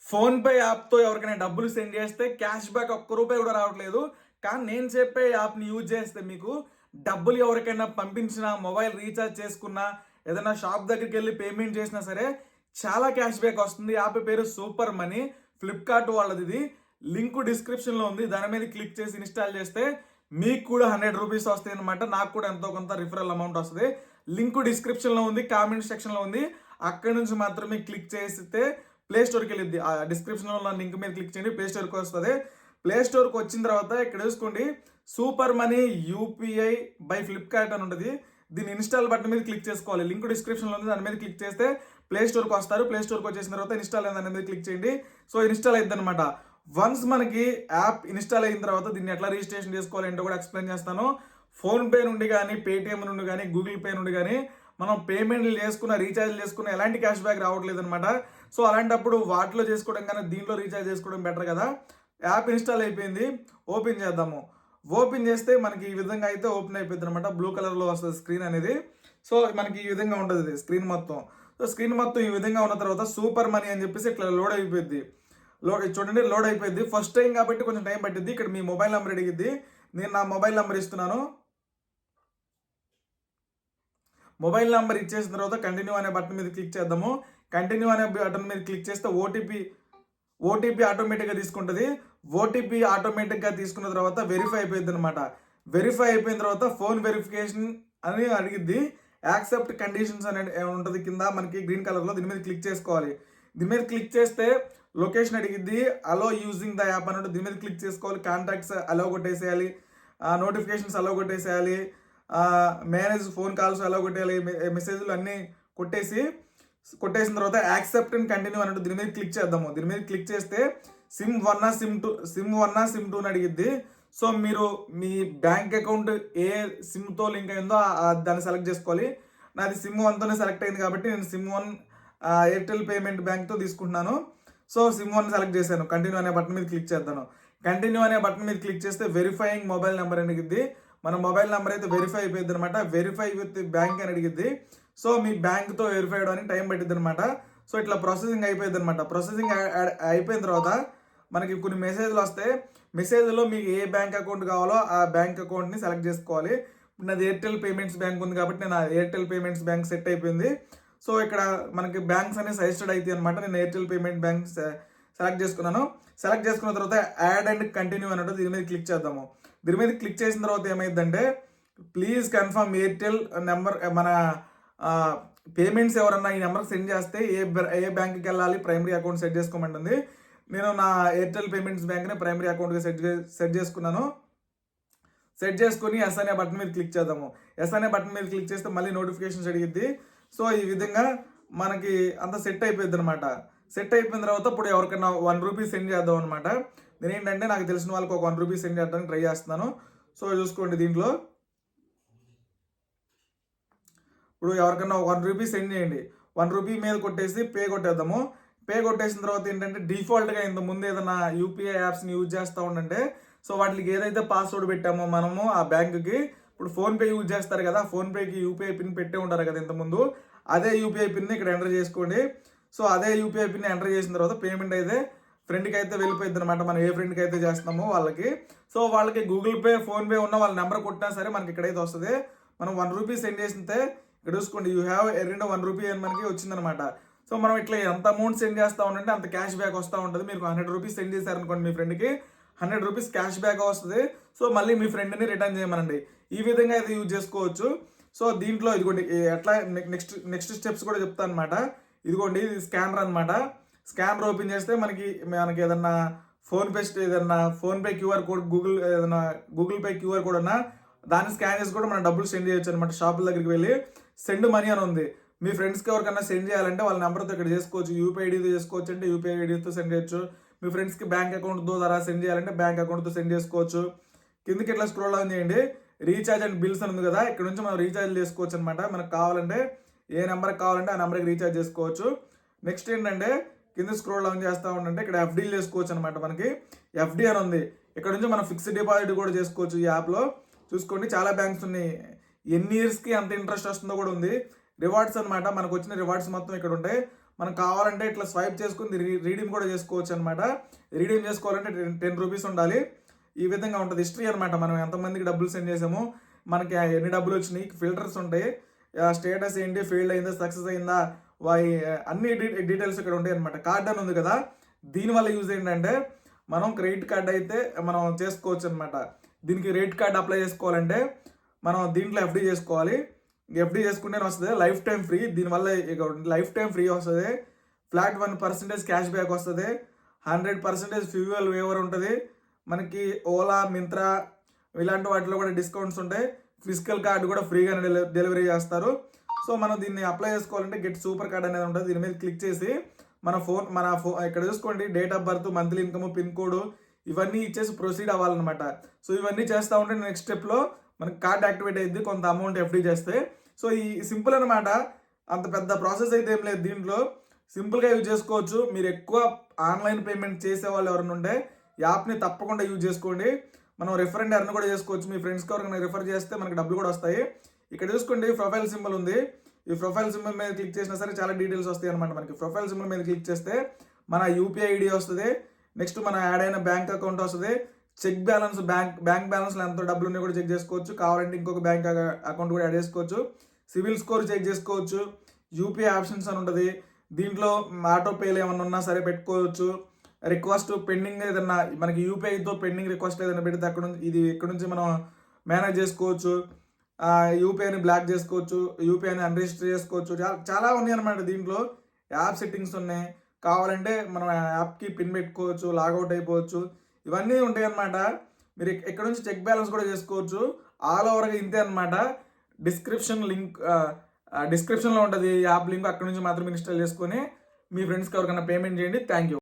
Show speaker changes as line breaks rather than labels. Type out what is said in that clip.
PhonePe యాప్‌తో ఎవరికైనా డబ్బులు send చేస్తే క్యాష్ బ్యాక్ ఒక్క రూపాయి కూడా రావట్లేదు. కానీ నేను చెప్పే యాప్‌ని యూజ్ చేస్తే మీకు డబ్బులు ఎవరికైనా పంపించినా, మొబైల్ రీచార్జ్ చేసుకున్నా, ఏదైనా షాప్ దగ్గరికెళ్లి పేమెంట్ చేసినా సరే చాలా క్యాష్ బ్యాక్ వస్తుంది. యాప్ పేరు సూపర్ మనీ. ఫ్లిప్‌కార్ట్ వాళ్ళదిది. లింక్ డిస్క్రిప్షన్‌లో ఉంది. దాని మీద క్లిక్ చేసి ఇన్‌స్టాల్ చేస్తే మీకు కూడా రూ. 100 వస్తాయన్నమాట. నాకు కూడా ఎంతో కొంత రిఫరల్ అమౌంట్ వస్తది. లింక్ డిస్క్రిప్షన్‌లో ఉంది. కామెంట్ సెక్షన్‌లో ఉంది. అక్కడి నుంచి మాత్రమే క్లిక్ చేస్తే ప్లే స్టోర్కి వెళ్ళిద్ది. ఆ డిస్క్రిప్షన్లో ఉన్న లింక్ మీద క్లిక్ చేయండి. ప్లే స్టోర్కి వస్తుంది. ప్లే స్టోర్కి వచ్చిన తర్వాత ఇక్కడ చూసుకోండి, super money UPI by Flipkart అని ఉంటుంది. దీన్ని ఇన్స్టాల్ బటన్ మీద క్లిక్ చేసుకోవాలి. లింక్ డిస్క్రిప్షన్లో ఉంది. దాని మీద క్లిక్ చేస్తే ప్లే స్టోర్కి వస్తారు. ప్లే స్టోర్కి వచ్చేసిన తర్వాత ఇన్స్టాల్ అయిన దాని మీద క్లిక్ చేయండి. సో ఇన్స్టాల్ అయింది అనమాట. వన్స్ మనకి యాప్ ఇన్స్టాల్ అయిన తర్వాత దీన్ని ఎట్లా రిజిస్ట్రేషన్ చేసుకోవాలి ఏంటో కూడా ఎక్స్ప్లెయిన్ చేస్తాను. ఫోన్పే నుండి కానీ, పేటిఎం నుండి కానీ, గూగుల్ పే నుండి కానీ మనం పేమెంట్లు చేసుకున్న, రీఛార్జ్ చేసుకున్న ఎలాంటి క్యాష్ బ్యాక్ రావట్లేదు అనమాట. సో అలాంటప్పుడు వాటిలో చేసుకోవడం కానీ దీంట్లో రీఛార్జ్ చేసుకోవడం బెటర్ కదా. యాప్ ఇన్స్టాల్ అయిపోయింది. ఓపెన్ చేద్దాము. ఓపెన్ చేస్తే మనకి ఈ విధంగా అయితే ఓపెన్ అయిపోయింది అనమాట. బ్లూ కలర్లో వస్తుంది స్క్రీన్ అనేది. సో మనకి ఈ విధంగా ఉంటుంది స్క్రీన్ మొత్తం. సో స్క్రీన్ మొత్తం ఈ విధంగా ఉన్న తర్వాత సూపర్ మనీ అని చెప్పేసి ఇట్లా లోడ్ అయిపోయింది. చూడండి, లోడ్ అయిపోయింది. ఫస్ట్ టైం కాబట్టి కొంచెం టైం పట్టింది. ఇక్కడ మీ మొబైల్ నెంబర్ అడిగిద్ది. నేను నా మొబైల్ నెంబర్ ఇస్తున్నాను. మొబైల్ నెంబర్ ఇచ్చేసిన తర్వాత కంటిన్యూ అనే బటన్ మీద క్లిక్ చేద్దాము. కంటిన్యూ అనే బటన్ మీద క్లిక్ చేస్తే ఓటీపీ ఆటోమేటిక్గా తీసుకుంటుంది. ఓటీపీ ఆటోమేటిక్గా తీసుకున్న తర్వాత వెరిఫై అయిపోయింది అనమాట. వెరిఫై అయిపోయిన తర్వాత ఫోన్ వెరిఫికేషన్ అని అడిగిద్ది. యాక్సెప్ట్ కండిషన్స్ అనేది ఉంటుంది కింద మనకి గ్రీన్ కలర్లో. దీని మీద క్లిక్ చేసుకోవాలి. దీని మీద క్లిక్ చేస్తే లొకేషన్ అడిగిద్ది. అలో యూజింగ్ ద యాప్ అని ఉంటుంది. దీని మీద క్లిక్ చేసుకోవాలి. కాంటాక్ట్స్ అలో కొట్టేసేయాలి. నోటిఫికేషన్స్ అలో కొట్టేసేయాలి. మేనేజ్ ఫోన్ కాల్స్ అలా కొట్టేయాలి. మెసేజ్లు అన్నీ కొట్టేసిన తర్వాత యాక్సెప్ట్ అండ్ కంటిన్యూ అన్నట్టు దీని మీద క్లిక్ చేద్దాము. దీని మీద క్లిక్ చేస్తే సిమ్ 1 సిమ్ 2 అని అడిగిద్ది. సో మీరు మీ బ్యాంక్ అకౌంట్ ఏ సిమ్తో లింక్ అయిందో దాన్ని సెలెక్ట్ చేసుకోవాలి. నాది సిమ్ 1తోనే సెలెక్ట్ అయింది కాబట్టి నేను సిమ్ 1 ఎయిర్టెల్ పేమెంట్ బ్యాంక్తో తీసుకుంటున్నాను. సో సిమ్ 1 సెలెక్ట్ చేశాను. కంటిన్యూ అనే బటన్ మీద క్లిక్ చేద్దాను. కంటిన్యూ అనే బటన్ మీద క్లిక్ చేస్తే వెరిఫైయింగ్ మొబైల్ నెంబర్ అని అడిగిద్ది. మన మొబైల్ నెంబర్ అయితే వెరిఫై అయిపోయింది అనమాట. వెరిఫై విత్ బ్యాంక్ అని అడిగిద్ది. సో మీ బ్యాంక్తో వెరిఫై అవడానికి టైం పట్టిద్ది అనమాట. సో ఇట్లా ప్రాసెసింగ్ అయిపోయింది అనమాట. ప్రాసెసింగ్ అయిపోయిన తర్వాత మనకి కొన్ని మెసేజ్లు వస్తాయి. మెసేజ్లో మీకు ఏ బ్యాంక్ అకౌంట్ కావాలో ఆ బ్యాంక్ అకౌంట్ని సెలెక్ట్ చేసుకోవాలి. నాది ఎయిర్టెల్ పేమెంట్స్ బ్యాంక్ ఉంది కాబట్టి నేను ఎయిర్టెల్ పేమెంట్స్ బ్యాంక్ సెట్ అయిపోయింది. సో ఇక్కడ మనకి బ్యాంక్స్ అనేవి సజెస్టెడ్ అవుతాయి అనమాట. నేను ఎయిర్టెల్ పేమెంట్ బ్యాంక్ సెలెక్ట్ చేసుకున్నాను. సెలెక్ట్ చేసుకున్న తర్వాత యాడ్ అండ్ కంటిన్యూ అన్నట్టు దీని మీద క్లిక్ చేద్దాము. దీని మీద క్లిక్ చేసిన తర్వాత ఏమైందంటే ప్లీజ్ కన్ఫర్మ్ ఎయిర్టెల్ నెంబర్. మన పేమెంట్స్ ఎవరన్నా ఈ నెంబర్కి సెండ్ చేస్తే ఏ బ్యాంక్కి వెళ్ళాలి, ప్రైమరీ అకౌంట్ సెట్ చేసుకోమంటుంది. నేను నా ఎయిర్టెల్ పేమెంట్స్ బ్యాంక్ని ప్రైమరీ అకౌంట్గా సెట్ చేసుకున్నాను. సెట్ చేసుకుని ఎస్ అనే బటన్ మీద క్లిక్ చేద్దాము. ఎస్ అనే బటన్ మీద క్లిక్ చేస్తే మళ్ళీ నోటిఫికేషన్స్ అడిగిద్ది. సో ఈ విధంగా మనకి అంత సెట్ అయిపోయింది అనమాట. సెట్ అయిపోయిన తర్వాత ఇప్పుడు ఎవరికైనా ₹1 సెండ్ చేద్దాం అనమాట. నేను ఏంటంటే నాకు తెలిసిన వాళ్ళకి ఒక ₹1 సెండ్ చేయడానికి ట్రై చేస్తున్నాను. సో చూసుకోండి, దీంట్లో ఇప్పుడు ఎవరికైనా ఒక ₹1 సెండ్ చేయండి. ₹1 మీద కొట్టేసి పే కొట్టేద్దాము. పే కొట్టేసిన తర్వాత ఏంటంటే డిఫాల్ట్గా ఇంత ముందు ఏదైనా యూపీఐ యాప్స్ని యూజ్ చేస్తూ ఉండంటే సో వాటికి ఏదైతే పాస్వర్డ్ పెట్టామో మనము ఆ బ్యాంకుకి, ఇప్పుడు ఫోన్పే యూజ్ చేస్తారు కదా, ఫోన్పేకి యూపీఐ పిన్ పెట్టే ఉంటారు కదా ఇంతకుముందు, అదే యూపీఐ పిన్ని ఇక్కడ ఎంటర్ చేసుకోండి. సో అదే యూపీఐ పిన్ ఎంటర్ చేసిన తర్వాత పేమెంట్ అయితే ఫ్రెండ్కి అయితే వెళ్ళిపోయింది అనమాట. మనం ఏ ఫ్రెండ్కి అయితే చేస్తున్నామో వాళ్ళకి. సో వాళ్ళకి గూగుల్ పే, ఫోన్పే ఉన్న వాళ్ళ నెంబర్ కొట్టినా సరే మనకి ఇక్కడైతే వస్తుంది. మనం ₹1 సెండ్ చేస్తే ఇక్కడ చూసుకోండి, యూ హ్యావ్ ఎర్న్డ్ ₹1 అని మనకి వచ్చిందనమాట. సో మనం ఇట్లా ఎంత అమౌంట్ సెండ్ చేస్తూ ఉంటే అంత క్యాష్ బ్యాక్ వస్తూ ఉంటుంది. మీరు ₹100 సెండ్ చేశారనుకోండి మీ ఫ్రెండ్కి, ₹100 క్యాష్ బ్యాక్ వస్తుంది. సో మళ్ళీ మీ ఫ్రెండ్ని రిటర్న్ చేయమనండి. ఈ విధంగా అయితే యూజ్ చేసుకోవచ్చు. సో దీంట్లో ఇదిగోండి ఎట్లా నెక్స్ట్ స్టెప్స్ కూడా చెప్తాను అనమాట. ఇదిగోండి, ఇది స్కానర్ అనమాట. స్కానర్ ఓపెన్ చేస్తే మనకి ఏదన్నా PhonePe QR code, Google pay QR code ఉన్నా దాన్ని స్కాన్ చేసి కూడా మనం డబ్బులు సెండ్ చేయొచ్చు అనమాట. షాపుల దగ్గరికి వెళ్ళి సెండ్ మనీ అని ఉంది. మీ ఫ్రెండ్స్కి ఎవరికైనా సెండ్ చేయాలంటే వాళ్ళ నెంబర్తో ఇక్కడ చేసుకోవచ్చు. యూపీఐ ఐడితో చేసుకోవచ్చు అంటే యూపీఐ ఐడితో సెండ్ చేయొచ్చు. మీ ఫ్రెండ్స్కి బ్యాంక్ అకౌంట్ ద్వారా సెండ్ చేయాలంటే బ్యాంక్ అకౌంట్తో సెండ్ చేసుకోవచ్చు. కిందకి ఇట్లా స్క్రోల్ డౌన్ చేయండి. రీఛార్జ్ అండ్ బిల్స్ అని ఉంది కదా, ఇక్కడ నుంచి మనం రీఛార్జ్ చేసుకోవచ్చు అనమాట. మనకు కావాలంటే ఏ నెంబర్కి కావాలంటే ఆ నెంబర్కి రీఛార్జ్ చేసుకోవచ్చు. నెక్స్ట్ ఏంటంటే కింద స్క్రోల్ డౌన్ చేస్తూ ఉంటే ఇక్కడ ఎఫ్డీలు చేసుకోవచ్చు అనమాట. మనకి ఎఫ్డీ అని ఉంది. ఇక్కడ నుంచి మనం ఫిక్స్డ్ డిపాజిట్ కూడా చేసుకోవచ్చు. ఈ యాప్లో చూసుకోండి, చాలా బ్యాంక్స్ ఉన్నాయి. ఎన్ని ఇయర్స్కి అంత ఇంట్రెస్ట్ వస్తుందో కూడా ఉంది. రివార్డ్స్ అనమాట. మనకు వచ్చిన రివార్డ్స్ మొత్తం ఇక్కడ ఉంటాయి. మనం కావాలంటే ఇట్లా స్వైప్ చేసుకుని రీడీమ్ కూడా చేసుకోవచ్చు అనమాట. రీడీమ్ చేసుకోవాలంటే 10 రూపీస్ ఉండాలి. ఈ విధంగా ఉంటుంది హిస్టరీ అనమాట. మనం ఎంతమందికి డబ్బులు సెండ్ చేసాము, మనకి ఎన్ని డబ్బులు వచ్చినాయి, ఫిల్టర్స్ ఉంటాయి. స్టేటస్ ఏంటి, ఫెయిల్డ్ అయిందా, సక్సెస్ అయిందా, వై అన్ని డీటెయిల్స్ ఇక్కడ ఉంటాయి అనమాట. కార్డ్ అని ఉంది కదా, దీనివల్ల యూజ్ ఏంటంటే మనం క్రెడిట్ కార్డ్ అయితే మనం చేసుకోవచ్చు అనమాట. దీనికి క్రెడిట్ కార్డ్ అప్లై చేసుకోవాలంటే మనం దీంట్లో ఎఫ్డి చేసుకోవాలి. ఎఫ్డి చేసుకుంటేనే వస్తుంది, లైఫ్ టైం ఫ్రీ. దీనివల్ల ఇక లైఫ్ టైం ఫ్రీ వస్తుంది, ఫ్లాట్ 1% క్యాష్ బ్యాక్ వస్తుంది, 100% ఫ్యూయల్ వేవర్ ఉంటుంది. మనకి ఓలా, మింత్రా ఇలాంటి వాటిలో కూడా డిస్కౌంట్స్ ఉంటాయి. ఫిజికల్ కార్డు కూడా ఫ్రీగానే డెలివరీ చేస్తారు. సో మనం దీన్ని అప్లై చేసుకోవాలంటే గెట్ సూపర్ కార్డ్ అనేది ఉంటుంది. దీని మీద క్లిక్ చేసి మన ఫోన్ ఇక్కడ చూసుకోండి, date of birth, monthly income, pin code ఇవన్నీ ఇచ్చేసి ప్రొసీడ్ అవ్వాలన్నమాట. సో ఇవన్నీ చేస్తూ ఉంటే నెక్స్ట్ స్టెప్లో మనకి కార్డ్ యాక్టివేట్ అయ్యింది, కొంత అమౌంట్ ఎఫ్డీ చేస్తే. సో ఈ సింపుల్ అనమాట, అంత పెద్ద ప్రాసెస్ అయితే ఏం లేదు. దీంట్లో సింపుల్గా యూజ్ చేసుకోవచ్చు. మీరు ఎక్కువ ఆన్లైన్ పేమెంట్ చేసే వాళ్ళు ఎవరైనా ఉంటే యాప్ని తప్పకుండా యూజ్ చేసుకోండి. మనం రిఫర్ అండ్ ఎర్న్ కూడా చేసుకోవచ్చు. మీ ఫ్రెండ్స్కి ఎవరికైనా రిఫర్ చేస్తే మనకి డబ్బులు కూడా వస్తాయి. ఇక్కడ చూసుకోండి, ప్రొఫైల్ సింబల్ ఉంది. ఈ ప్రొఫైల్ సింబల్ మీద క్లిక్ చేసినా సరే చాలా డీటెయిల్స్ వస్తాయి అనమాట. మనకి ప్రొఫైల్ సింబల్ మీద క్లిక్ చేస్తే మన యూపీఐ ఐడి వస్తుంది, నెక్స్ట్ మన యాడ్ అయిన బ్యాంక్ అకౌంట్ వస్తుంది, చెక్ బ్యాలెన్స్, బ్యాంక్ బ్యాలెన్స్లో ఎంత డబ్బులు ఉన్నాయి కూడా చెక్ చేసుకోవచ్చు. కావాలంటే ఇంకొక బ్యాంక్ అకౌంట్ కూడా యాడ్ చేసుకోవచ్చు. సివిల్ స్కోర్ చెక్ చేసుకోవచ్చు. యూపీఐ ఆప్షన్స్ అని ఉంటుంది. దీంట్లో ఆటో పేలు ఏమన్నా ఉన్నా సరే పెట్టుకోవచ్చు. రిక్వెస్ట్ పెండింగ్ ఏదన్నా మనకి యూపీఐతో పెండింగ్ రిక్వెస్ట్ ఏదైనా పెడితే అక్కడ నుంచి ఇక్కడ నుంచి మనం మేనేజ్ చేసుకోవచ్చు. యూపీఐని బ్లాక్ చేసుకోవచ్చు, యూపీఐని అన్రిజిస్టర్ చేసుకోవచ్చు. చాలా ఉన్నాయి అనమాట. దీంట్లో యాప్ సెట్టింగ్స్ ఉన్నాయి. కావాలంటే మనం యాప్కి పిన్ పెట్టుకోవచ్చు, లాగౌట్ అయిపోవచ్చు. ఇవన్నీ ఉంటాయి అనమాట. మీరు ఎక్కడ నుంచి చెక్ బ్యాలెన్స్ కూడా చేసుకోవచ్చు. ఆల్ ఓవర్గా ఇంతే అనమాట. డిస్క్రిప్షన్లో ఉంటుంది యాప్ లింక్, అక్కడ నుంచి మాత్రం ఇన్స్టాల్ చేసుకొని మీ ఫ్రెండ్స్కి ఎవరికైనా పేమెంట్ చేయండి. Thank you.